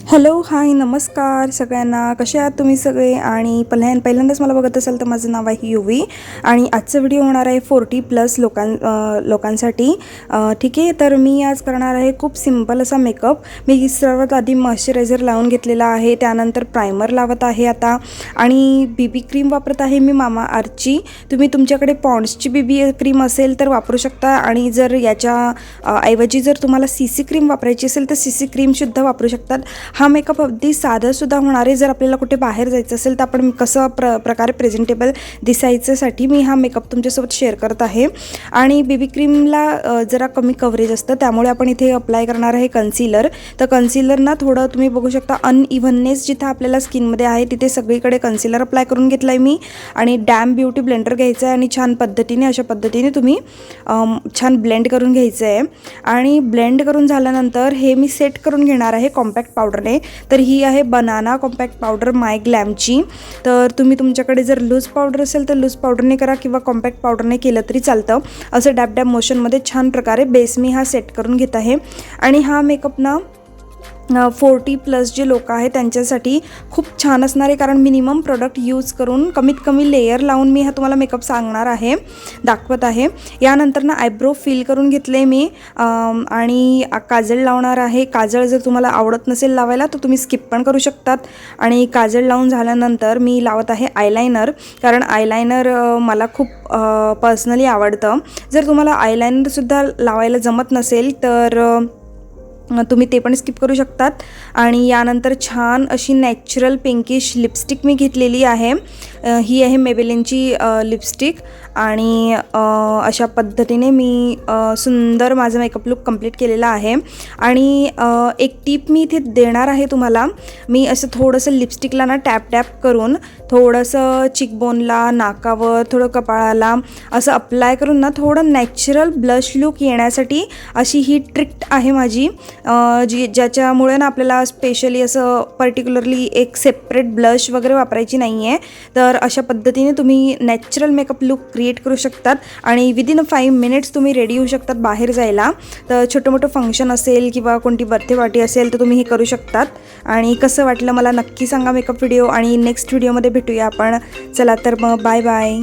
Hello, हाय, नमस्कार सगळ्यांना. कसे आहात तुम्ही सगळे? आणि पहिल्यांदाच मला बघत असाल तर माझं नाव आहे युवी आणि आजचा व्हिडिओ होणार आहे 40+ लोकांसाठी. ठीक आहे. तर मी आज करणार आहे खूप सिंपल असा मेकअप. मी सर्वात आधी मॉइश्चरायझर लावून घेतलेला आहे, त्यानंतर प्रायमर लावत आहे आता आणि बीबी क्रीम वापरत आहे मी मामा अर्थची. तुम्ही तुमच्याकडे पॉन्ड्सची बीबी क्रीम असेल तर वापरू शकता आणि जर याच्या ऐवजी जर तुम्हाला CC क्रीम वापरायची असेल तर CC क्रीमसुद्धा वापरू शकतात. हा मेकअप अगदी साधासुद्धा होणार आहे. जर आपल्याला कुठे बाहेर जायचं असेल तर आपण कसं प्रकारे प्रेझेंटेबल दिसायच्यासाठी मी हा मेकअप तुमच्यासोबत शेअर करत आहे. आणि बीबी क्रीमला जरा कमी कव्हरेज असतं, त्यामुळे आपण इथे अप्लाय करणार आहे कन्सिलर. तर कन्सिलर ना थोडं तुम्ही बघू शकता अनइव्हननेस जिथं आपल्याला स्किनमध्ये आहे तिथे सगळीकडे कन्सिलर अप्लाय करून घेतलं आहे मी. आणि डॅम ब्युटी ब्लेंडर घ्यायचं आहे आणि छान पद्धतीने अशा पद्धतीने तुम्ही छान ब्लेंड करून घ्यायचं आहे. आणि ब्लेंड करून झाल्यानंतर हे मी सेट करून घेणार आहे कॉम्पॅक्ट पावडरने. तर ही आहे बनाना कॉम्पॅक्ट पावडर माय ग्लॅमची. तर तुम्ही तुमच्याकडे जर लूज पावडर असेल तर लूज पावडरने करा किंवा कॉम्पॅक्ट पावडरने केलं तरी चालतं. असं डॅब डॅब मोशनमध्ये छान प्रकारे बेस मी हा सेट करून घेत आहे. आणि हा मेकअप ना 40+ जे लोक आहेत त्यांच्यासाठी खूप छान असणार आहे, कारण मिनिमम प्रोडक्ट यूज करून कमीत कमी लेयर लावून मी हा तुम्हाला मेकअप सांगणार आहे, दाखवत आहे. यानंतर ना आयब्रो फिल करून घेतले मी आणि काजळ लावणार आहे. काजळ जर तुम्हाला आवडत नसेल लावायला तर तुम्ही स्किप पण करू शकतात. आणि काजळ लावून झाल्यानंतर मी लावत आहे आयलायनर, कारण आयलायनर मला खूप पर्सनली आवडतं. जर तुम्हाला आयलायनरसुद्धा लावायला जमत नसेल तर तुम्ही ते पण स्किप करू शकतात. आणि यानंतर छान अशी नॅचरल पिंकिश लिपस्टिक मी घेतलेली आहे. ही आहे मेबेलिनची लिपस्टिक. आणि अशा पद्धतीने मी सुंदर माझा मेकअप लुक कंप्लीट केलेला आहे. आणि एक टिप मी इथे देणार आहे तुम्हाला. मी असं थोडंसं लिपस्टिकला ना टॅप टॅप करून थोडंसं चिकबोनला, नाकावर, थोडं कपाळाला असं अप्लाय करून ना थोडं नॅचरल ब्लश लुक येण्यासाठी अशी ही ट्रिक आहे माझी, ज्याच्यामुळे ना आपल्याला स्पेशली असं पर्टिक्युलरली एक सेपरेट ब्लश वगैरे वापरायची नाही आहे. तर अशा पद्धतीने तुम्ही नॅचरल मेकअप लुक क्रिएट करू शकतात आणि विदिन 5 मिनिट्स तुम्ही रेडी होऊ शकतात बाहेर जायला. तर छोटं मोठं फंक्शन असेल किंवा कोणती बर्थडे पार्टी असेल तर तुम्ही हे करू शकतात. आणि कसं वाटलं मला नक्की सांगा मेकअप व्हिडिओ, आणि नेक्स्ट व्हिडिओमध्ये भेटूया आपण. चला तर मग बाय बाय.